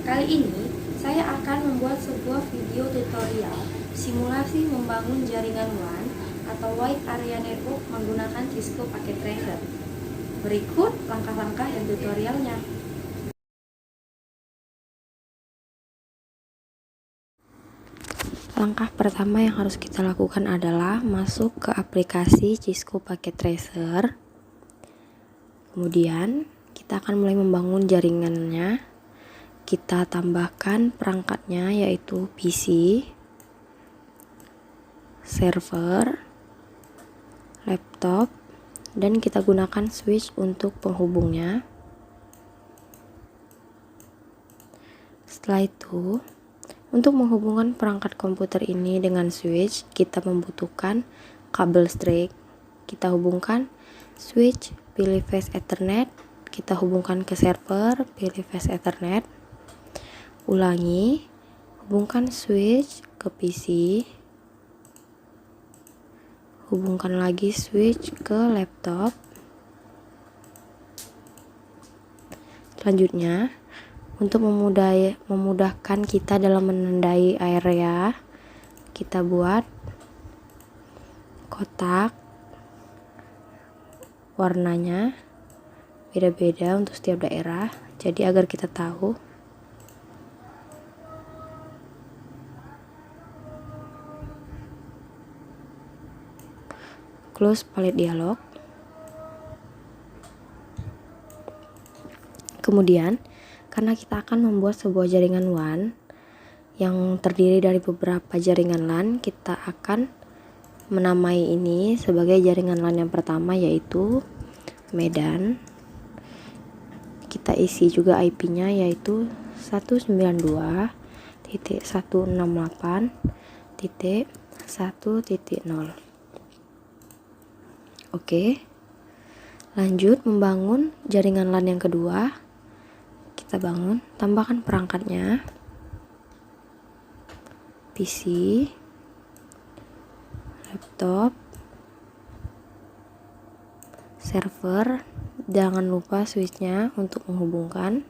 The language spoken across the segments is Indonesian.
Kali ini, saya akan membuat sebuah video tutorial simulasi membangun jaringan WAN atau Wide Area Network menggunakan Cisco Packet Tracer. Berikut langkah-langkah dan tutorialnya. Langkah pertama yang harus kita lakukan adalah masuk ke aplikasi Cisco Packet Tracer. Kemudian, kita akan mulai membangun jaringannya. Kita tambahkan perangkatnya yaitu PC, server, laptop, dan kita gunakan switch untuk penghubungnya. Setelah itu, untuk menghubungkan perangkat komputer ini dengan switch, kita membutuhkan kabel listrik. Kita hubungkan switch, pilih fast Ethernet, kita hubungkan ke server, pilih fast Ethernet. Ulangi, hubungkan switch ke PC, hubungkan lagi switch ke laptop. Selanjutnya, untuk memudahkan kita dalam menandai area, kita buat kotak, warnanya beda-beda untuk setiap daerah, jadi agar kita tahu. Close palette dialog. Kemudian, karena kita akan membuat sebuah jaringan WAN yang terdiri dari beberapa jaringan LAN, kita akan menamai ini sebagai jaringan LAN yang pertama, yaitu Medan. Kita isi juga IP-nya yaitu 192.168.1.0. Oke, lanjut membangun jaringan LAN yang kedua. Kita bangun, tambahkan perangkatnya, PC, laptop, server, jangan lupa switchnya untuk menghubungkan.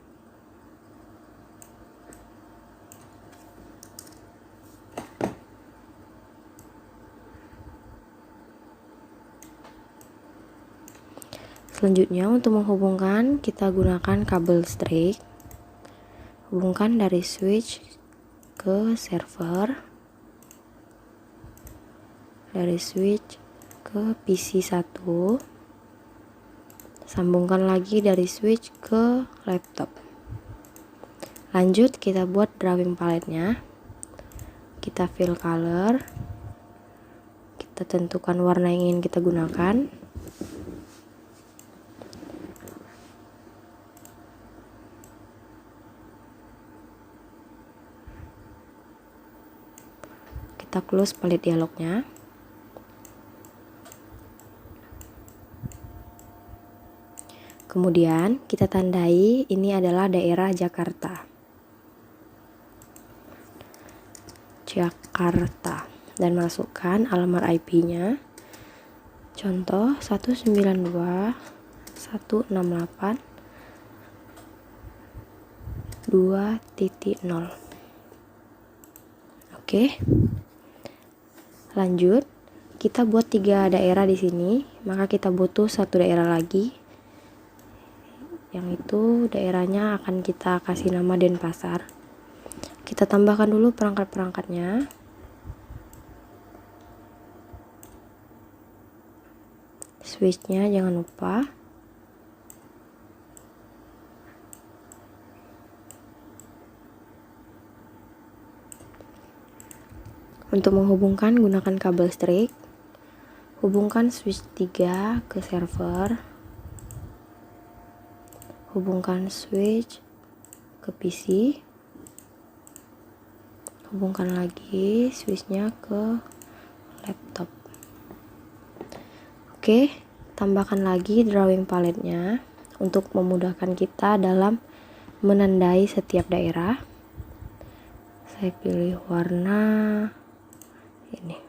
Selanjutnya, untuk menghubungkan kita gunakan kabel listrik. Hubungkan dari switch ke server, dari switch ke PC 1, sambungkan lagi dari switch ke laptop. Lanjut, kita buat drawing palette-nya. Kita fill color, kita tentukan warna yang ingin kita gunakan. Kita close palette dialognya. Kemudian kita tandai ini adalah daerah Jakarta dan masukkan alamat IP-nya. Contoh 192.168.2.0. Oke. Lanjut, kita buat 3 daerah di sini, maka kita butuh 1 daerah lagi. Yang itu daerahnya akan kita kasih nama Denpasar. Kita tambahkan dulu perangkat-perangkatnya. Switchnya jangan lupa. Untuk menghubungkan, gunakan kabel listrik. Hubungkan switch 3 ke server. Hubungkan switch ke PC. Hubungkan lagi switchnya ke laptop. Oke, tambahkan lagi drawing palette-nya untuk memudahkan kita dalam menandai setiap daerah. Saya pilih warna ini.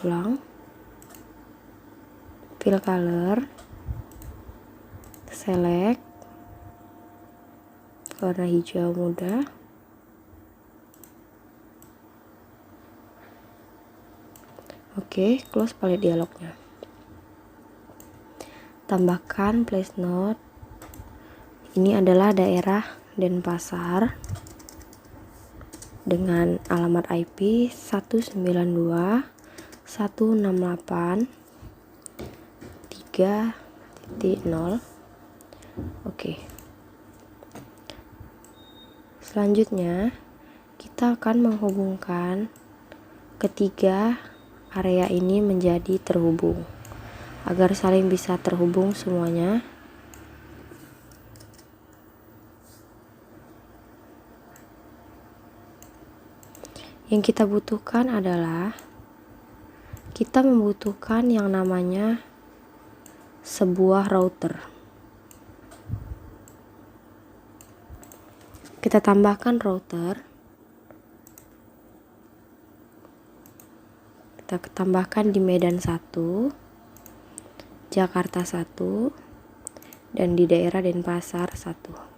ulang, fill color, select warna hijau muda, oke, close palette dialognya. Tambahkan place note, ini adalah daerah Denpasar dengan alamat IP 192.168.3.0. Oke. Selanjutnya, kita akan menghubungkan ketiga area ini menjadi terhubung. Agar saling bisa terhubung semuanya, yang kita butuhkan adalah kita membutuhkan yang namanya sebuah router. Kita tambahkan router, kita tambahkan di Medan 1, Jakarta 1, dan di daerah Denpasar 1.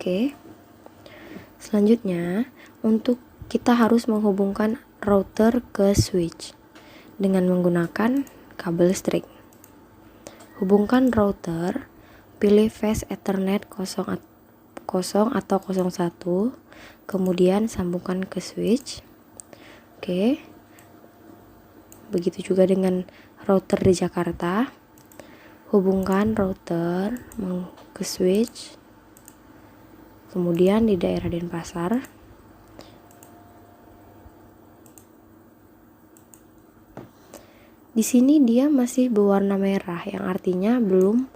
Oke. Selanjutnya, untuk kita harus menghubungkan router ke switch dengan menggunakan kabel string. Hubungkan router, pilih fast Ethernet 0 atau 01, kemudian sambungkan ke switch. Oke. Begitu juga dengan router di Jakarta. Hubungkan router ke switch. Kemudian di daerah Denpasar, di sini dia masih berwarna merah, yang artinya belum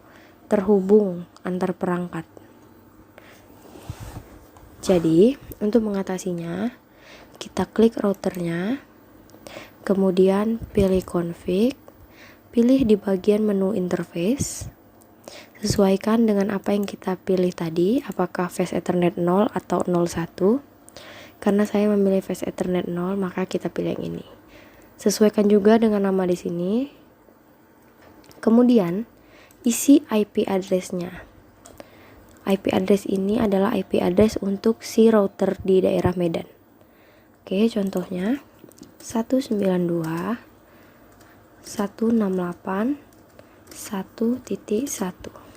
terhubung antar perangkat. Jadi, untuk mengatasinya, kita klik routernya, kemudian pilih config, pilih di bagian menu interface. Sesuaikan dengan apa yang kita pilih tadi, apakah Fast Ethernet 0 atau 01. Karena saya memilih Fast Ethernet 0, maka kita pilih yang ini. Sesuaikan juga dengan nama di sini. Kemudian, isi IP address-nya. IP address ini adalah IP address untuk si router di daerah Medan. Oke, contohnya 192.168.1.1.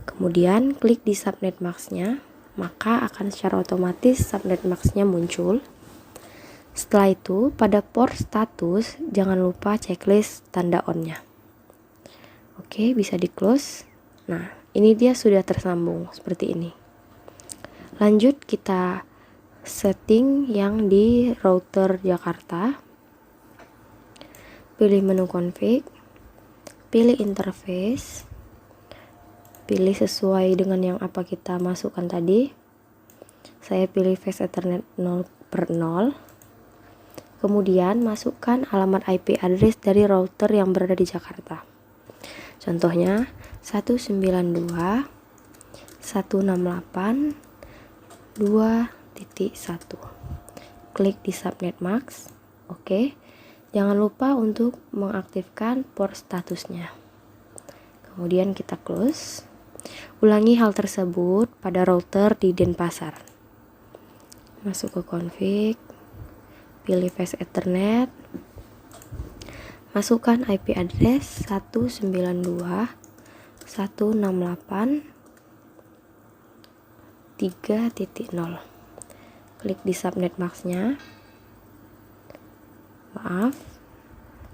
Kemudian klik di subnet max-nya, maka akan secara otomatis subnet max-nya muncul. Setelah itu, pada port status jangan lupa checklist tanda on-nya. Oke, bisa di close. Nah, ini dia sudah tersambung seperti ini. Lanjut kita setting yang di router Jakarta. Pilih menu config, pilih interface, pilih sesuai dengan yang apa kita masukkan tadi. Saya pilih Fast Ethernet 0/0. Kemudian masukkan alamat IP address dari router yang berada di Jakarta. Contohnya 192.168.2.1. Klik di subnet max. Oke. Jangan lupa untuk mengaktifkan port statusnya. Kemudian kita close. Ulangi hal tersebut pada router di Denpasar. Masuk ke config, pilih Fast Ethernet, masukkan IP address 192.168.3.0. Klik di subnet max-nya. Maaf,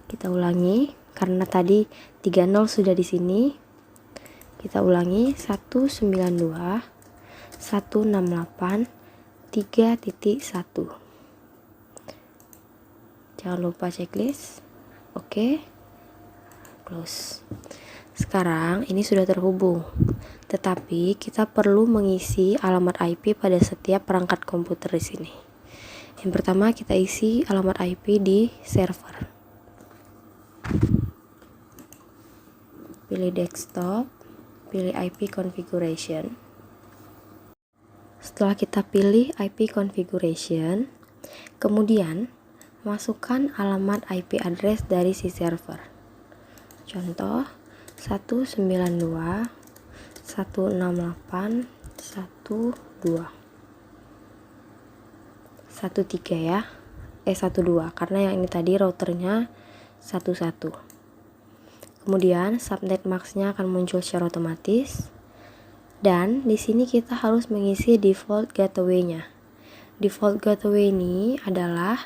kita ulangi karena tadi 30 sudah di sini. Kita ulangi 192.168.3.1. Jangan lupa checklist. Oke. Close. Sekarang ini sudah terhubung. Tetapi kita perlu mengisi alamat IP pada setiap perangkat komputer di sini. Yang pertama kita isi alamat IP di server. pilih desktop, pilih IP configuration. Setelah kita pilih IP configuration, kemudian masukkan alamat IP address dari si server. Contoh 192.168.1.2 ya. 12 karena yang ini tadi routernya 11. Kemudian subnet max-nya akan muncul secara otomatis. Dan di sini kita harus mengisi default gateway-nya. Default gateway ini adalah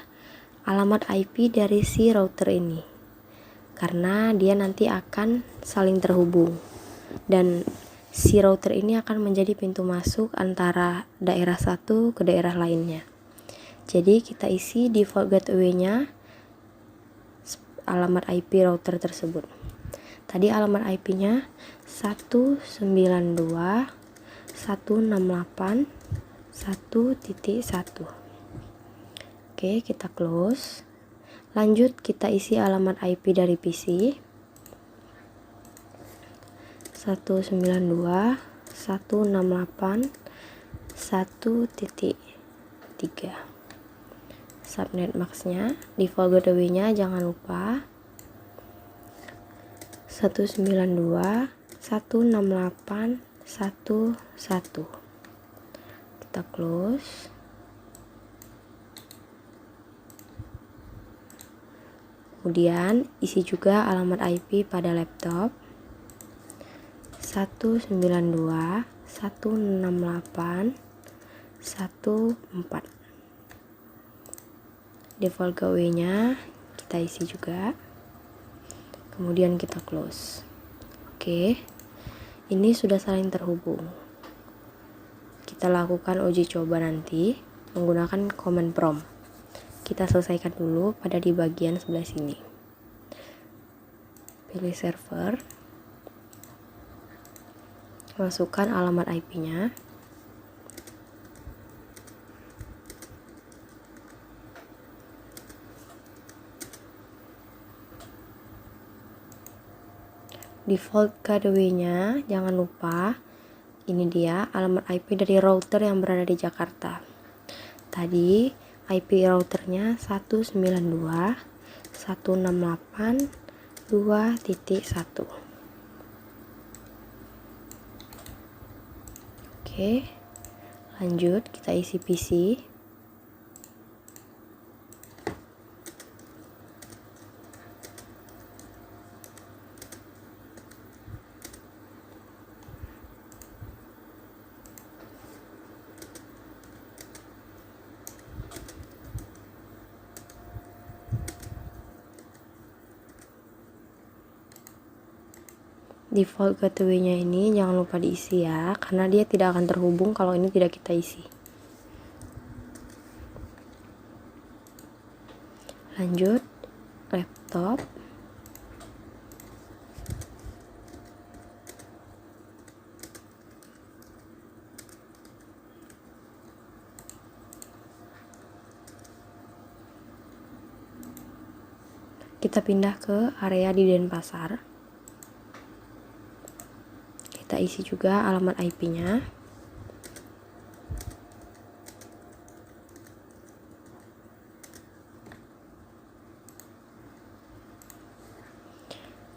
alamat IP dari si router ini. Karena dia nanti akan saling terhubung. Dan si router ini akan menjadi pintu masuk antara daerah satu ke daerah lainnya. Jadi kita isi default gateway-nya alamat IP router tersebut. Tadi alamat IP-nya 192.168.1.1. Oke, kita close. Lanjut kita isi alamat IP dari PC 192.168.1.3. Subnet max-nya, default gateway-nya jangan lupa 192.168.1.1. Kita close. Kemudian isi juga alamat IP pada laptop 192.168.1.4. Default gateway-nya kita isi juga. Kemudian kita close. Oke, ini sudah saling terhubung. Kita lakukan uji coba nanti menggunakan command prompt. Kita selesaikan dulu pada di bagian sebelah sini. Pilih server, masukkan alamat IP-nya. Default gateway-nya jangan lupa, ini dia alamat IP dari router yang berada di Jakarta. Tadi IP routernya 192.168.2.1. Oke, lanjut kita isi PC. Default gateway-nya ini jangan lupa diisi ya, karena dia tidak akan terhubung kalau ini tidak kita isi. Lanjut, laptop. Kita pindah ke area di Denpasar. Kita isi juga alamat IP-nya.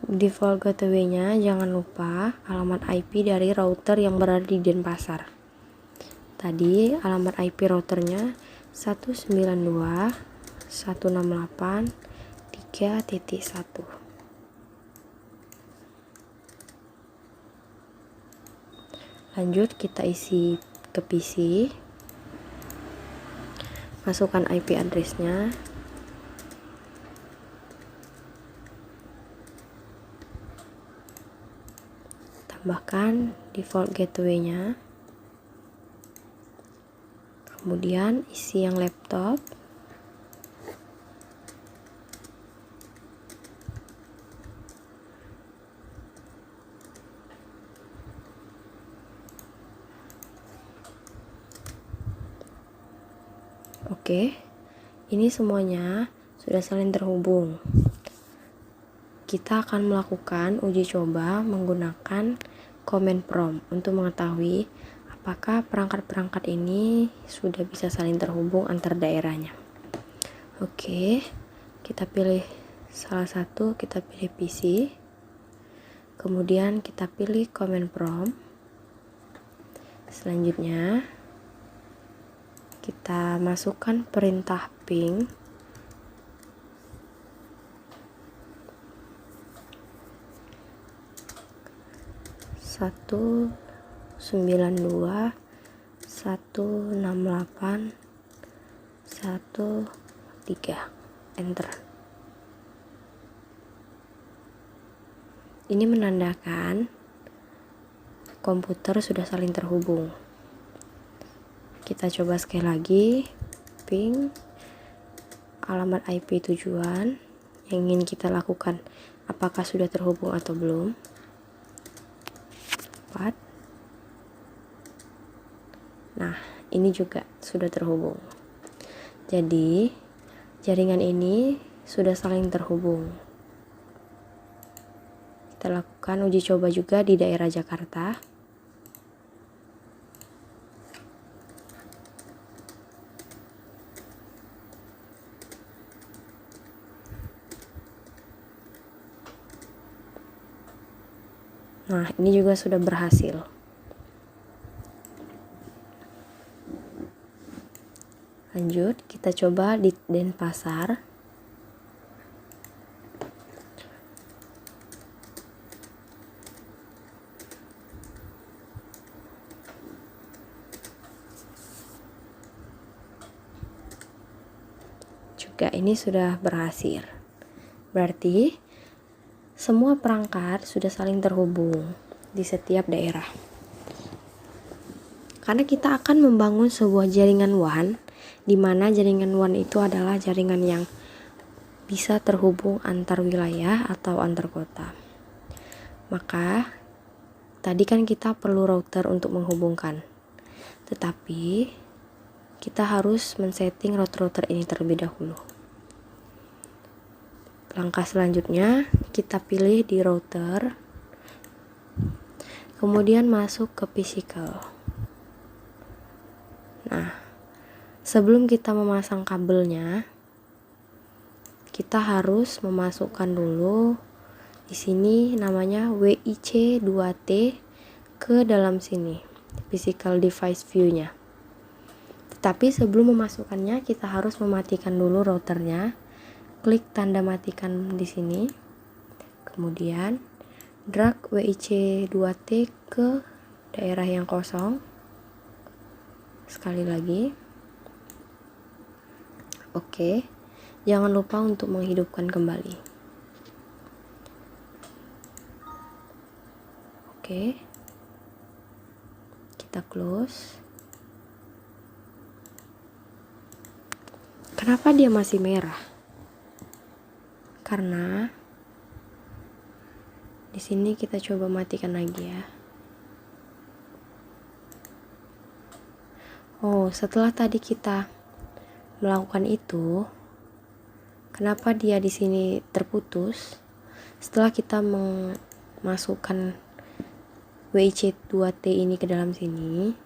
Default gateway-nya jangan lupa alamat IP dari router yang berada di Denpasar. Tadi alamat IP routernya 192.168.3.1. Lanjut kita isi ke PC, masukkan IP address-nya, tambahkan default gateway-nya, kemudian isi yang laptop, Oke, ini semuanya sudah saling terhubung. kita akan melakukan uji coba menggunakan command prompt untuk mengetahui apakah perangkat-perangkat ini sudah bisa saling terhubung antar daerahnya. Oke, kita pilih salah satu, kita pilih PC. Kemudian kita pilih command prompt. Selanjutnya kita masukkan perintah ping. Satu 92 168 13, enter. Ini menandakan komputer sudah saling terhubung. Kita coba sekali lagi, ping alamat IP tujuan yang ingin kita lakukan, apakah sudah terhubung atau belum. Nah, ini juga sudah terhubung. Jadi, jaringan ini sudah saling terhubung. Kita lakukan uji coba juga di daerah Jakarta. Nah, ini juga sudah berhasil. Lanjut, kita coba di Denpasar. Juga ini sudah berhasil. Berarti semua perangkat sudah saling terhubung di setiap daerah. Karena kita akan membangun sebuah jaringan WAN, di mana jaringan WAN itu adalah jaringan yang bisa terhubung antar wilayah atau antar kota. Maka tadi kan kita perlu router untuk menghubungkan, tetapi kita harus men-setting router ini terlebih dahulu. Langkah selanjutnya kita pilih di router, kemudian masuk ke physical. Nah, sebelum kita memasang kabelnya, kita harus memasukkan dulu di sini namanya WIC2T ke dalam sini, physical device view-nya. Tetapi sebelum memasukkannya, kita harus mematikan dulu routernya. Klik tanda matikan di sini. Kemudian drag WIC2T ke daerah yang kosong. Sekali lagi. Oke, jangan lupa untuk menghidupkan kembali. Oke, kita close. Kenapa dia masih merah? Karena di sini kita coba matikan lagi ya. Oh, setelah tadi kita melakukan itu, kenapa dia di sini terputus? Setelah kita memasukkan WIC2T ini ke dalam sini,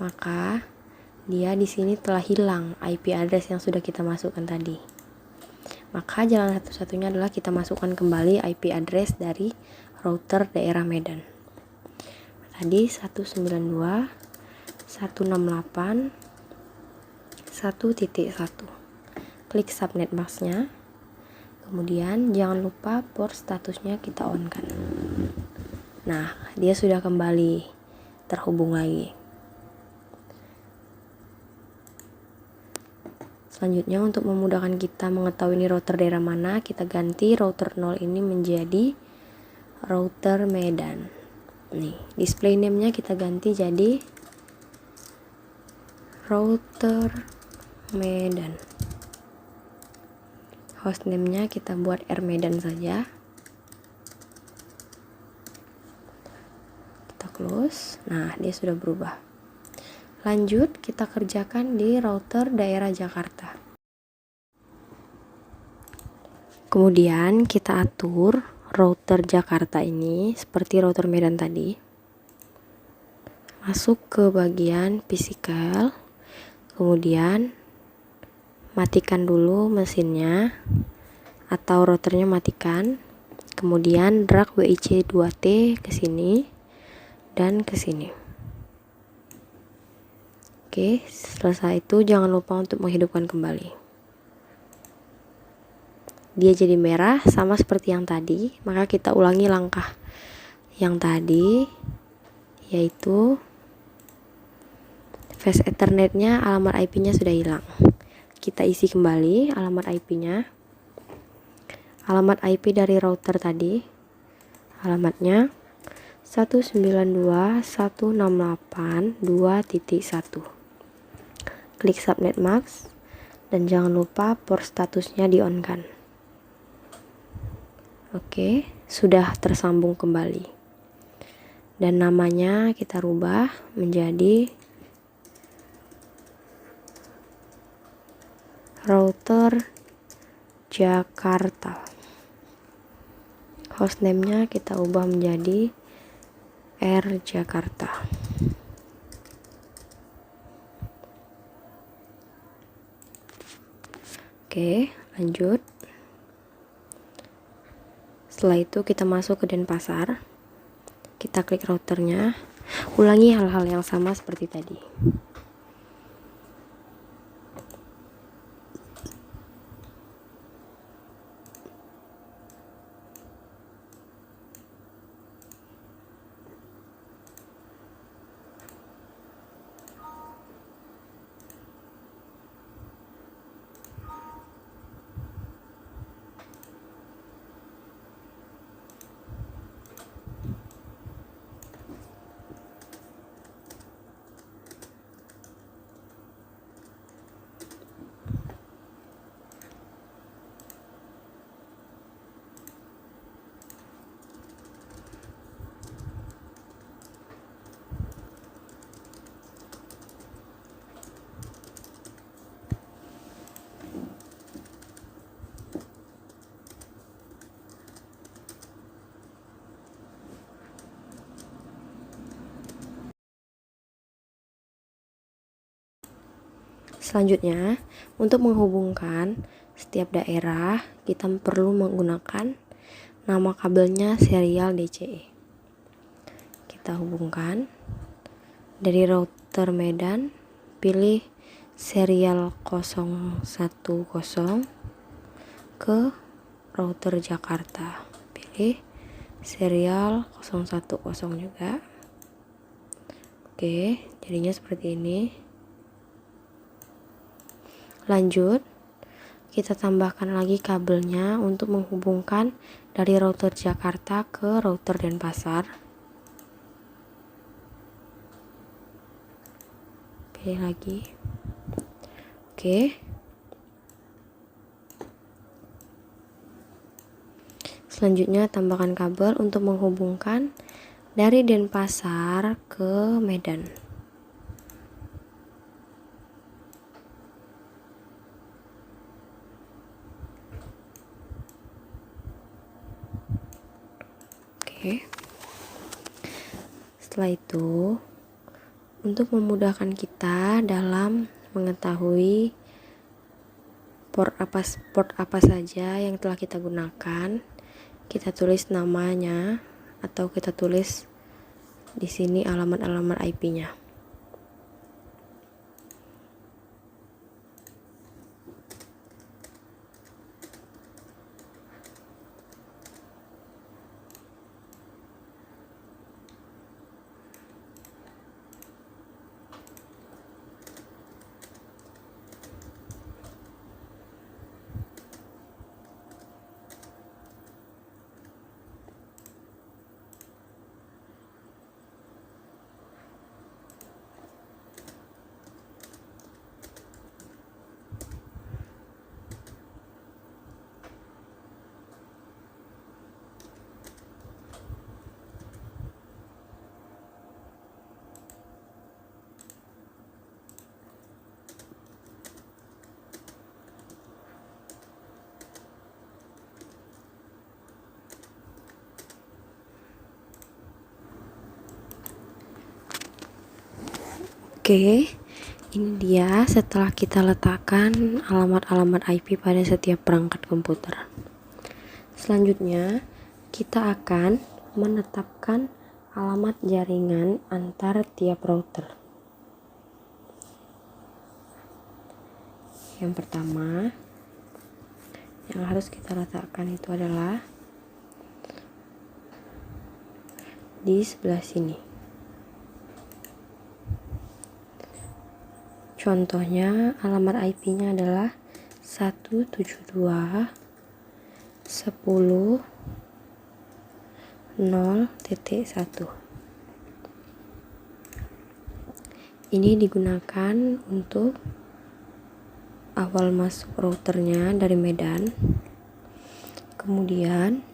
maka dia di sini telah hilang IP address yang sudah kita masukkan tadi. Maka jalan satu-satunya adalah kita masukkan kembali IP address dari router daerah Medan. Tadi 192.168.1.1. Klik subnet mask-nya. Kemudian jangan lupa port statusnya kita on kan. Nah, dia sudah kembali terhubung lagi. Selanjutnya, untuk memudahkan kita mengetahui ini router daerah mana, kita ganti router 0 ini menjadi router Medan. Nih, display name-nya kita ganti jadi router Medan. Hostname-nya kita buat rmedan saja. Kita close. Nah, dia sudah berubah. Lanjut, kita kerjakan di router daerah Jakarta. Kemudian kita atur router Jakarta ini seperti router Medan tadi. Masuk ke bagian physical, kemudian matikan dulu mesinnya atau routernya matikan. Kemudian drag WIC 2T ke sini dan ke sini. Oke, selesai itu jangan lupa untuk menghidupkan kembali. Dia jadi merah sama seperti yang tadi, maka kita ulangi langkah yang tadi, yaitu fast ethernetnya, alamat IP-nya sudah hilang. Kita isi kembali alamat IP-nya. Alamat IP dari router tadi, alamatnya 192.168.2.1. Klik subnet mask dan jangan lupa port statusnya di-on-kan. Oke, sudah tersambung kembali. Dan namanya kita rubah menjadi router Jakarta. Hostname-nya kita ubah menjadi R Jakarta. Oke, lanjut. Setelah itu kita masuk ke Denpasar. Kita klik routernya. Ulangi hal-hal yang sama seperti tadi. Selanjutnya, untuk menghubungkan setiap daerah, kita perlu menggunakan nama kabelnya serial DCE. Kita hubungkan dari router Medan, pilih serial 010 ke router Jakarta. Pilih serial 010 juga. Oke, jadinya seperti ini. Lanjut, kita tambahkan lagi kabelnya untuk menghubungkan dari router Jakarta ke router Denpasar. Pilih lagi. Oke. Selanjutnya tambahkan kabel untuk menghubungkan dari Denpasar ke Medan. Setelah itu, untuk memudahkan kita dalam mengetahui port apa saja yang telah kita gunakan, kita tulis namanya atau kita tulis di sini alamat-alamat IP-nya. Oke, ini dia setelah kita letakkan alamat-alamat IP pada setiap perangkat komputer. Selanjutnya, kita akan menetapkan alamat jaringan antar tiap router. Yang pertama, yang harus kita letakkan itu adalah di sebelah sini. Contohnya, alamat IP-nya adalah 172.10.0.1. Ini digunakan untuk awal masuk routernya dari Medan. Kemudian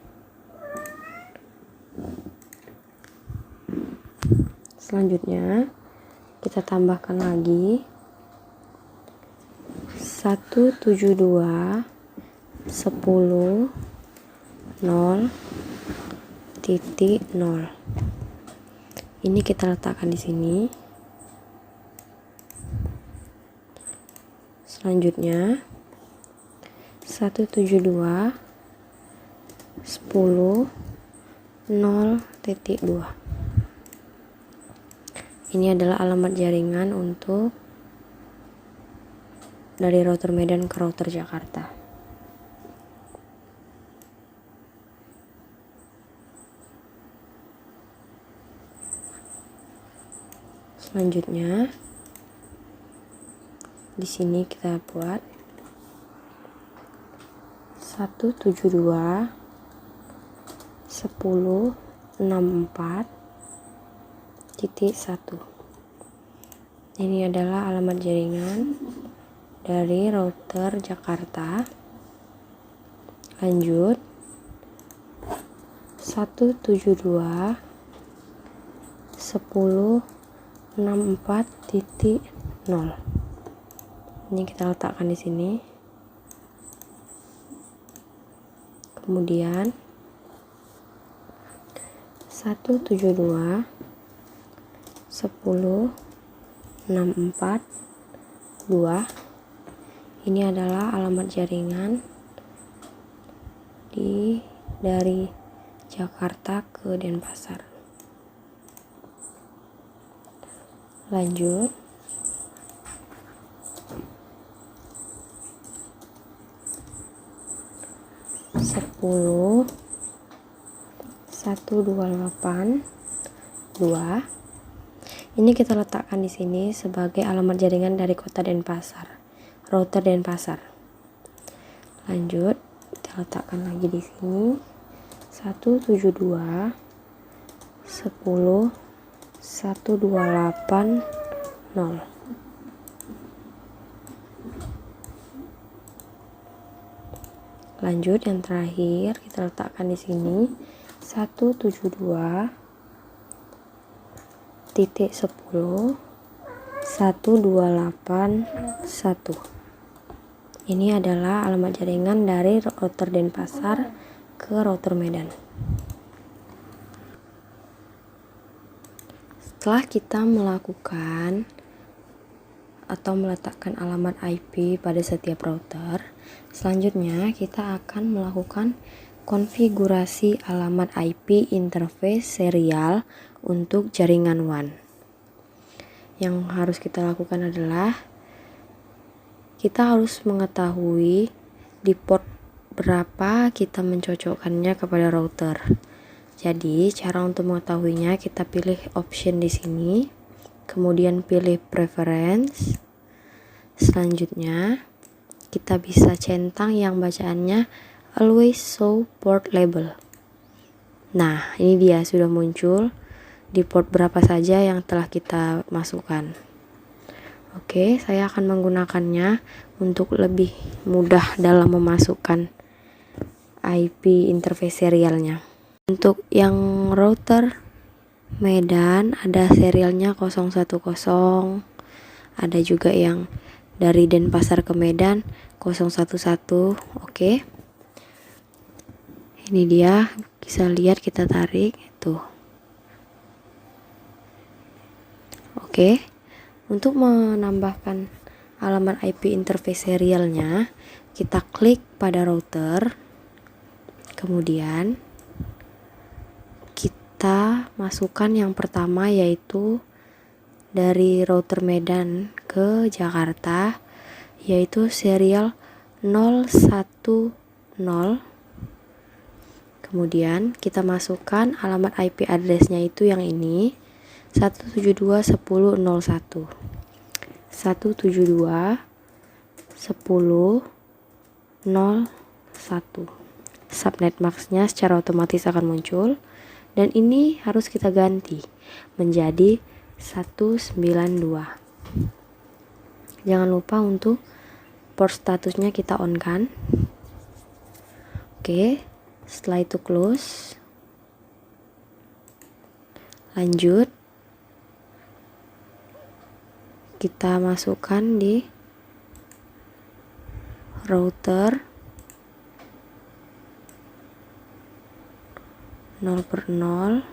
selanjutnya kita tambahkan lagi 172.10.0.0. Ini kita letakkan di sini. Selanjutnya 172.10.0.2. Ini adalah alamat jaringan untuk dari router Medan ke router Jakarta. Selanjutnya di sini kita buat 172.10.64.1. Ini adalah alamat jaringan dari router Jakarta. Lanjut 172.10.64.0. Ini kita letakkan di sini. Kemudian 172.10.64.2. Ini adalah alamat jaringan dari Jakarta ke Denpasar. Lanjut 128.2. Ini kita letakkan di sini sebagai alamat jaringan dari kota Denpasar, router Denpasar. Lanjut, kita letakkan lagi di sini 172.10.128.0. Lanjut, yang terakhir kita letakkan di sini 172.10.128.1. Ini adalah alamat jaringan dari router Denpasar ke router Medan. Setelah kita melakukan atau meletakkan alamat IP pada setiap router, selanjutnya kita akan melakukan konfigurasi alamat IP interface serial untuk jaringan WAN. Yang harus kita lakukan adalah kita harus mengetahui di port berapa kita mencocokkannya kepada router. Jadi, cara untuk mengetahuinya kita pilih option di sini. Kemudian pilih preference. Selanjutnya kita bisa centang yang bacaannya always show port label. Nah, ini dia sudah muncul di port berapa saja yang telah kita masukkan. Oke, saya akan menggunakannya untuk lebih mudah dalam memasukkan IP interface serialnya. Untuk yang router Medan ada serialnya 010, ada juga yang dari Denpasar ke Medan 011. Oke, ini dia, bisa lihat, kita tarik itu. Oke, Untuk menambahkan alamat IP interface serialnya, kita klik pada router, kemudian kita masukkan yang pertama, yaitu dari router Medan ke Jakarta, yaitu serial 010. Kemudian kita masukkan alamat IP address-nya itu yang ini, 172.10.01. 172.10.01. Subnet max-nya secara otomatis akan muncul, dan ini harus kita ganti menjadi 192. Jangan lupa untuk port statusnya kita on kan. Oke, setelah itu close. Lanjut, kita masukkan di router 0/0,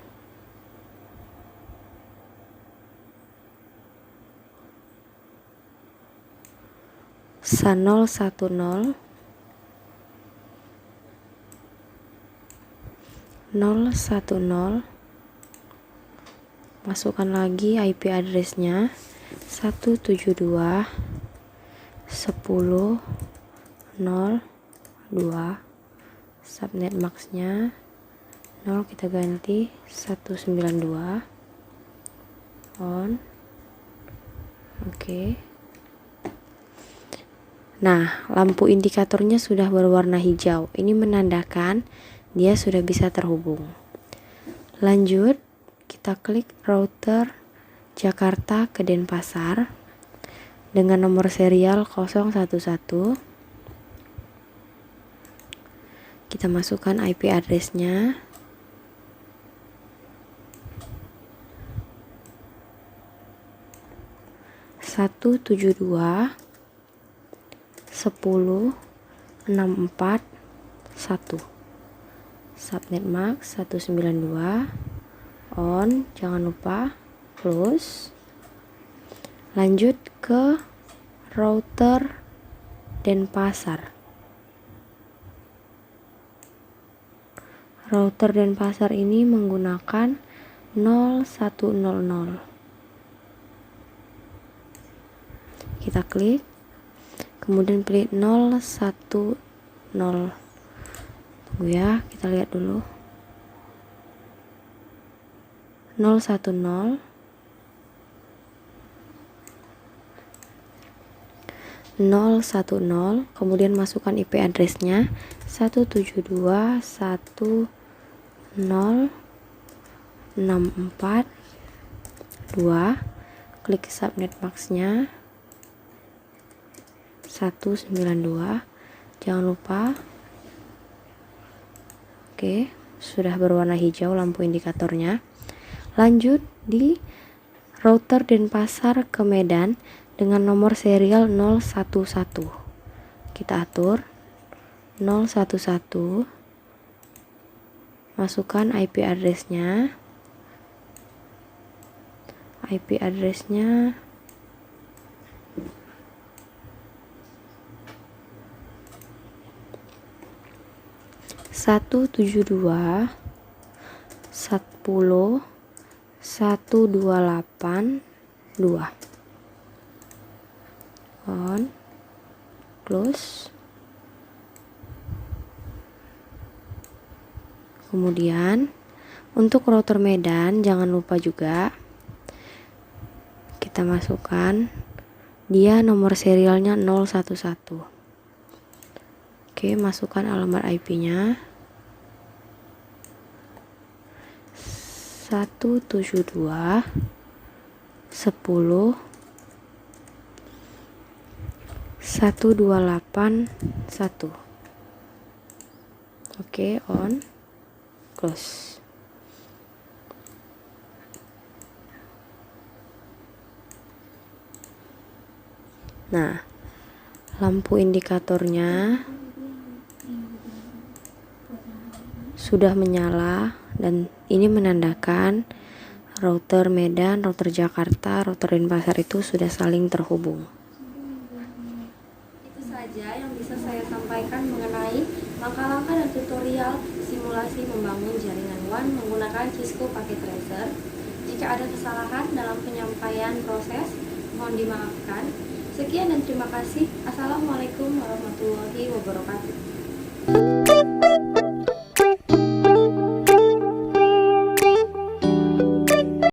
S010 010. Masukkan lagi IP address-nya 172.10.02. Subnet max-nya 0, kita ganti 192. On. Oke. Nah, lampu indikatornya sudah berwarna hijau. Ini menandakan dia sudah bisa terhubung. Lanjut, kita klik router Jakarta ke Denpasar dengan nomor serial 011. Kita masukkan IP address-nya. Satu 72.10.64.1. Subnet max 192. On, jangan lupa close. Lanjut ke router Denpasar. Router Denpasar ini menggunakan 0100. Kita klik, kemudian pilih 010. Tunggu ya, kita lihat dulu. 010 010, kemudian masukkan IP address-nya 172.10.64.2. Klik subnet max-nya 192. Jangan lupa. Oke, sudah berwarna hijau lampu indikatornya. Lanjut di router Denpasar ke Medan dengan nomor serial 011. Kita atur 011. Masukkan IP address-nya. IP address-nya 172.10.128.2. On, close. Kemudian untuk router Medan jangan lupa juga kita masukkan dia nomor serialnya 011. Oke, masukkan alamat IP-nya 172.10.128.1. Oke, on, close. Nah, lampu indikatornya sudah menyala dan ini menandakan router Medan, router Jakarta, router Denpasar itu sudah saling terhubung. Itu saja yang bisa saya sampaikan mengenai langkah-langkah dan tutorial simulasi membangun jaringan WAN menggunakan Cisco Packet Tracer. Jika ada kesalahan dalam penyampaian proses, mohon dimaafkan. Sekian dan terima kasih. Assalamualaikum warahmatullahi wabarakatuh.